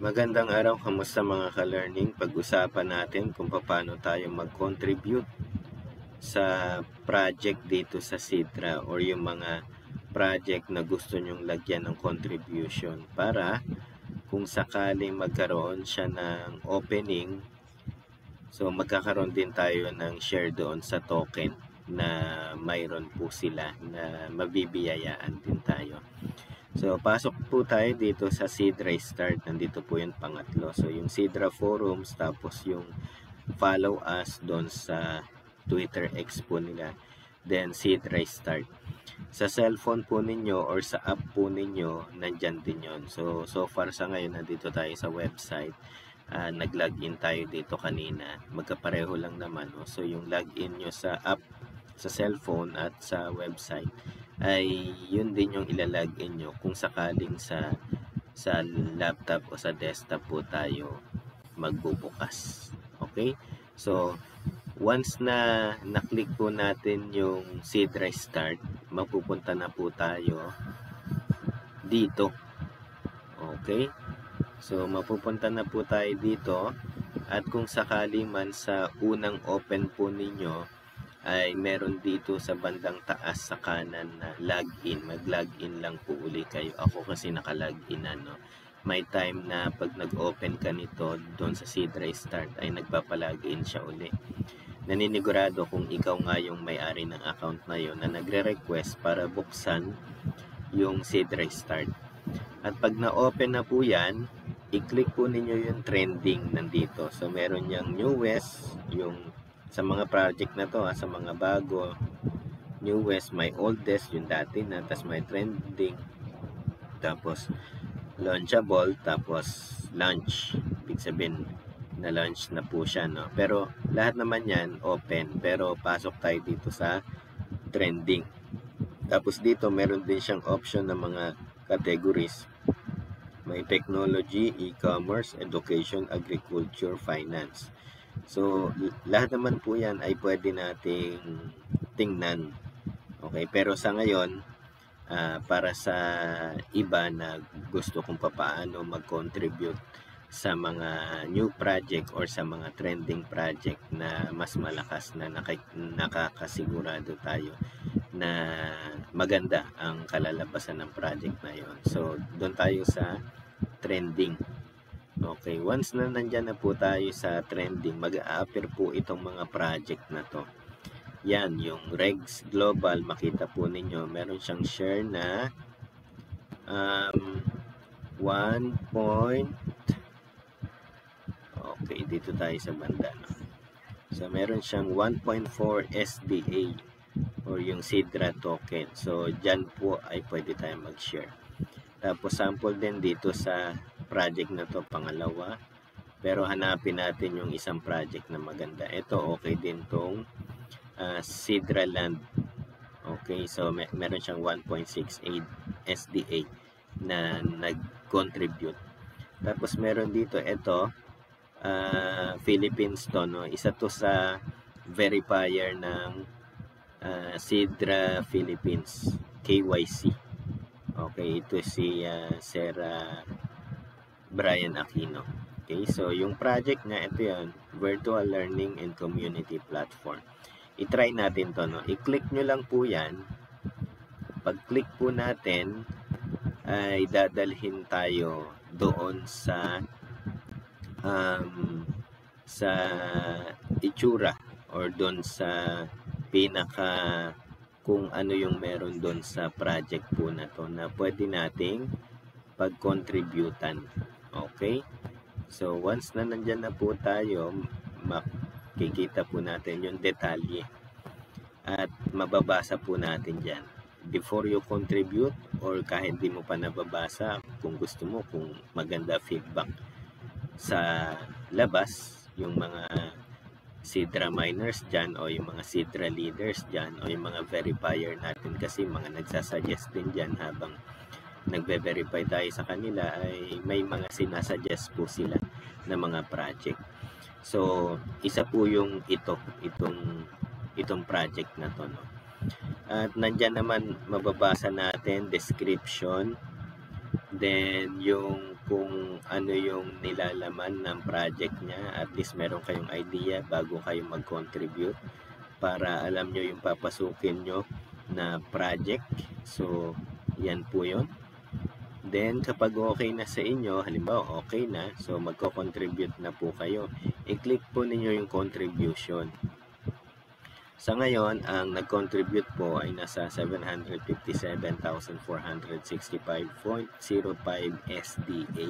Magandang araw, kamusta mga ka-learning? Pag-usapan natin kung paano tayo mag-contribute sa project dito sa Sidra or yung mga project na gusto nyong lagyan ng contribution para kung sakaling magkaroon siya ng opening, so magkakaroon din tayo ng share doon sa token na mayroon po sila na mabibiyayaan din tayo. So, pasok po tayo dito sa Sidra Start. Nandito po yung pangatlo. So, yung Sidra Forums, tapos yung follow us doon sa Twitter X po nila. Then, Sidra Start. Sa cellphone po ninyo or sa app po ninyo, nandyan din yon. So far sa ngayon, nandito tayo sa website. Nag-login tayo dito kanina. Magkapareho lang naman. No? So, yung login nyo sa app, sa cellphone at sa website, ay yun din yung ilalagin nyo kung sakaling sa laptop o sa desktop po tayo magbubukas. Okay? So, once na na-click po natin yung Sidra Start, mapupunta na po tayo dito. Okay? So, mapupunta na po tayo dito at kung sakali man sa unang open po ninyo ay meron dito sa bandang taas sa kanan na login. Mag-login lang po uli kayo. Ako kasi naka-login na, no? May time na pag nag-open ka nito doon sa Sidra Start ay nagpapalogin siya uli. Naninigurado kung ikaw nga yung may-ari ng account na yun na nagre-request para buksan yung Sidra Start. At pag na-open na po yan, i-click po ninyo yung trending nandito. So meron yung newest, yung sa mga project na to, sa mga bago, newest, may oldest, yung dati na, tapos may trending, tapos launchable, tapos launch. Ibig sabihin, na launch na po siya, no? Pero lahat naman yan open, pero pasok tayo dito sa trending. Tapos dito, meron din siyang option ng mga categories. May technology, e-commerce, education, agriculture, finance. So, lahat naman po yan ay pwede nating tingnan. Okay, pero sa ngayon, para sa iba na gusto kung paano mag-contribute sa mga new project or sa mga trending project na mas malakas na nakakasigurado tayo na maganda ang kalalabasan ng project na yon. So, doon tayo sa trending. Okay, once na nandyan na po tayo sa trending, mag-a-appear po itong mga project na to. Yan, yung Regs Global, makita po ninyo, meron siyang share na 1 point. Okay, dito tayo sa banda. No? So, meron siyang 1.4 SDA or yung Sidra token. So, dyan po ay pwede tayo mag-share. Tapos, sample din dito sa project na to, pangalawa. Pero hanapin natin yung isang project na maganda. Ito, okay din tong Sidra Land. Okay, so meron siyang 1.68 SDA na nag-contribute. Tapos meron dito, ito, Philippines to, no? Isa to sa verifier ng Sidra Philippines, KYC. Okay, ito si Sir Brian Aquino. Okay, so yung project niya, ito yan, Virtual Learning and Community Platform. I-try natin to, no? I-click nyo lang po yan. Pag-click po natin, ay dadalhin tayo doon sa itsura or doon sa pinaka kung ano yung meron doon sa project po na to na pwede nating pag-contributan. Okay? So, once na nandyan na po tayo, makikita po natin yung detalye at mababasa po natin dyan. Before you contribute or kahit di mo pa nababasa, kung gusto mo, kung maganda feedback sa labas, yung mga Sidra miners dyan o yung mga Sidra leaders dyan o yung mga verifier natin kasi mga nagsasuggest din dyan habang nagbe-verify tayo sa kanila ay may mga sinasuggest po sila na mga project. So, isa po yung itong project na to, no? At nandyan naman mababasa natin description, then yung kung ano yung nilalaman ng project niya. At least meron kayong idea bago kayo mag-contribute para alam nyo yung papasukin nyo na project. So, yan po yun. Then, kapag okay na sa inyo, halimbawa okay na, so magko-contribute na po kayo. I-click po ninyo yung contribution. Sa ngayon, ang nag-contribute po ay nasa 757,465.05 SDA.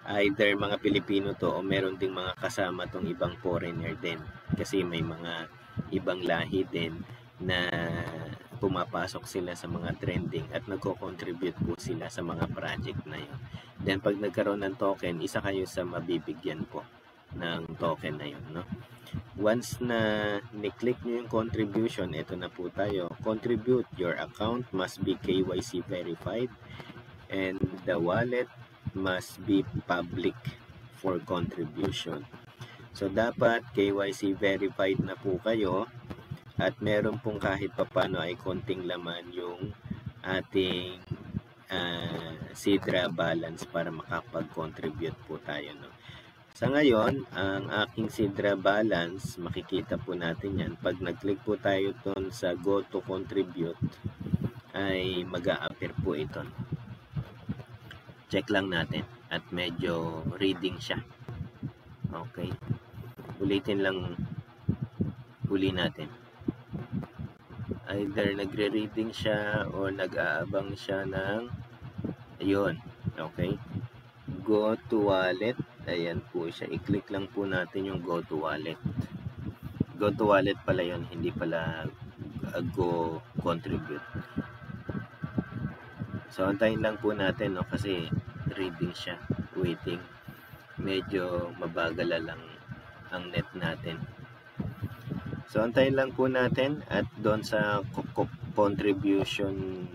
Either mga Pilipino to o meron ding mga kasama tong ibang foreigner din. Kasi may mga ibang lahi din na pumapasok sila sa mga trending at nagko-contribute po sila sa mga project na yun. Then pag nagkaroon ng token, isa kayo sa mabibigyan po ng token na yun, no? Once na ni-click nyo yung contribution, ito na po tayo. Contribute. Your account must be KYC verified and the wallet must be public for contribution. So, dapat KYC verified na po kayo at meron pong kahit papano ay konting laman yung ating Sidra balance para makapag-contribute po tayo, no? Sa ngayon, ang aking Sidra balance, makikita po natin yan. Pag nag-click po tayo doon sa Go to Contribute, ay mag-a-appear po ito. Check lang natin. At medyo reading siya. Okay. Ulitin lang. Uli natin. Either nagre-reading siya o nag-aabang siya ng ayun. Okay. Go to Wallet. Ayan po siya. I-click lang po natin yung Go to Wallet. Go to Wallet pala yun. Hindi pala Go Contribute. So, antayin lang po natin, no? Kasi reading siya. Waiting. Medyo mabagal lang ang net natin. So, antayin lang po natin. At doon sa contribution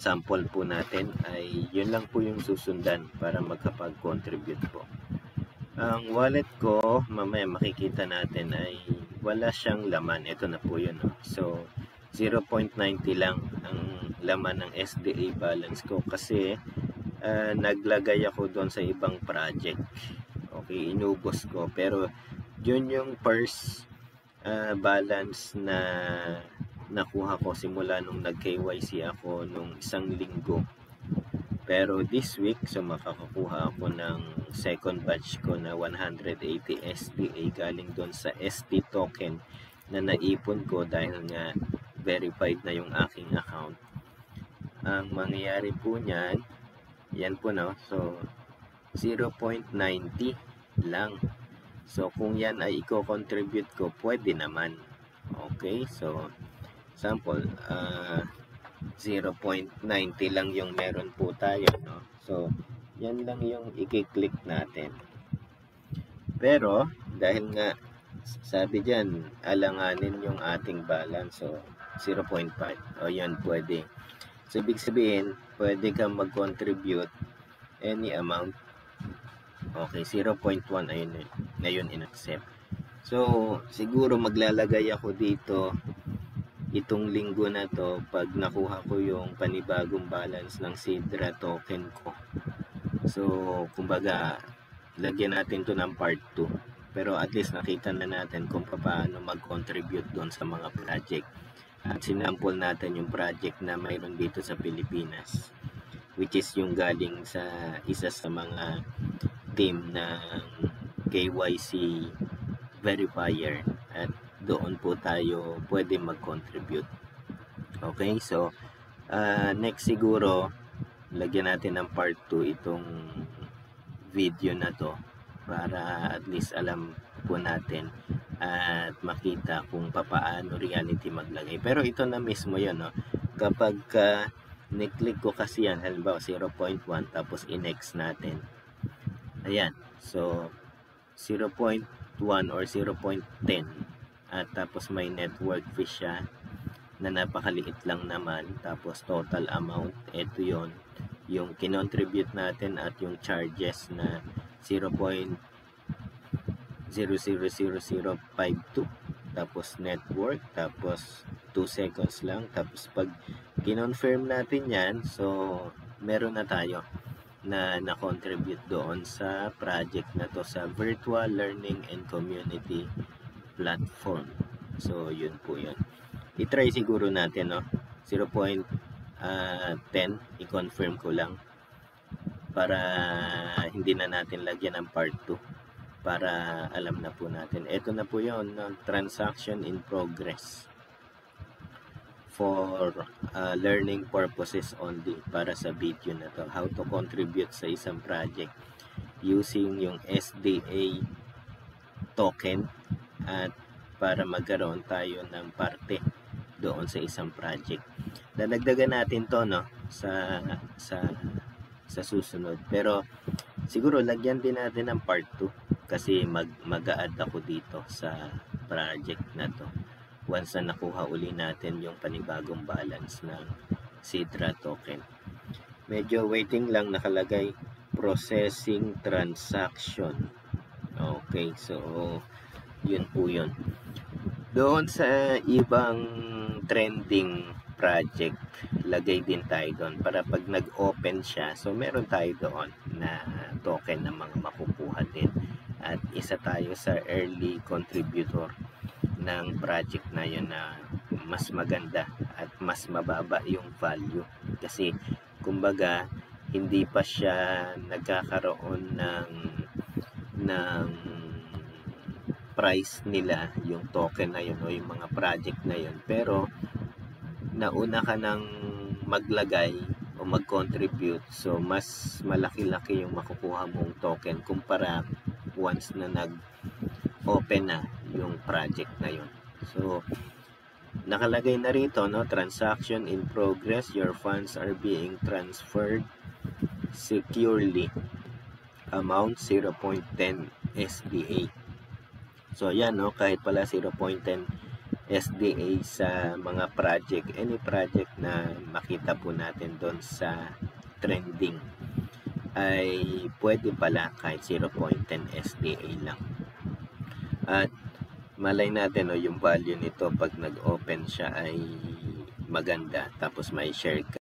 sample po natin ay yun lang po yung susundan para magkapag-contribute po. Ang wallet ko, mamaya makikita natin ay wala siyang laman. Ito na po yun. No? So, 0.90 lang ang laman ng SDA balance ko kasi naglagay ako doon sa ibang project. Okay, inubos ko. Pero, yun yung first balance na nakuha ko simula nung nag-KYC ako nung isang linggo. Pero this week, so makakakuha ako ng second batch ko na 180 SDA galing doon sa ST token na naipon ko dahil nga verified na yung aking account. Ang mangyayari po niyan, yan po, no? So, 0.90 lang. So, kung yan ay i-contribute ko, pwede naman. Okay, so sample, 0.90 lang yung meron po tayo, no? So, yan lang yung i-click natin. Pero, dahil nga, sabi dyan, alanganin yung ating balance. So, 0.5. O, yan, pwede. So, ibig sabihin, pwede kang mag-contribute any amount. Okay, 0.1, ayun, ngayon in-accept. So, siguro maglalagay ako dito itong linggo na to pag nakuha ko yung panibagong balance ng Sidra token ko. So, kumbaga, lagyan natin to ng part 2. Pero at least nakita na natin kung paano mag-contribute doon sa mga project. At sinample natin yung project na mayroon dito sa Pilipinas, which is yung galing sa isa sa mga team ng KYC verifier. At doon po tayo pwede mag-contribute. Okay, so next siguro lagyan natin ng part 2 itong video na to para at least alam po natin at makita kung papaano reality maglagay. Pero ito na mismo yun, no? Kapag ni-click ko kasi yan, halimbawa 0.1 tapos i-next natin. Ayan, so 0.1 or 0.10 at tapos may network fee siya na napakaliit lang naman. Tapos total amount, ito yon yung kinontribute natin at yung charges na 0.000052. Tapos network, tapos 2 seconds lang. Tapos pag kinonfirm natin yan, so meron na tayo na na-contribute doon sa project na to sa Virtual Learning and Community Platform. So, yun po yun. I-try siguro natin, no? 0.10, i-confirm ko lang para hindi na natin lagyan ng part 2 para alam na po natin. Ito na po yun, no? Transaction in progress for learning purposes only para sa video na to. How to contribute sa isang project using yung SDA token at para magkaroon tayo ng parte doon sa isang project. Dadagdagan natin to, no, sa susunod. Pero siguro lagyan din natin ng part 2 kasi mag-a-add ako dito sa project na to once na nakuha uli natin yung panibagong balance ng Sidra token. Medyo waiting lang, nakalagay processing transaction. Okay, so yun po yun. Doon sa ibang trending project, lagay din tayo doon para pag nag-open siya, so meron tayo doon na token na mga makukuha din. At isa tayo sa early contributor ng project na yun na mas maganda at mas mababa yung value. Kasi kumbaga, hindi pa siya nagkakaroon ng price nila yung token na yun o yung mga project na yun, pero nauna ka nang maglagay o mag-contribute, so mas malaki-laki yung makukuha mong token kumpara once na nag-open na yung project na yun. So nakalagay na rito, no, transaction in progress, your funds are being transferred securely, amount 0.10 SDA. So yan, no, kahit pala 0.10 SDA sa mga project, any project na makita po natin doon sa trending ay pwede pala kahit 0.10 SDA lang. At malay natin, no, yung value nito pag nag-open siya ay maganda, tapos may share ka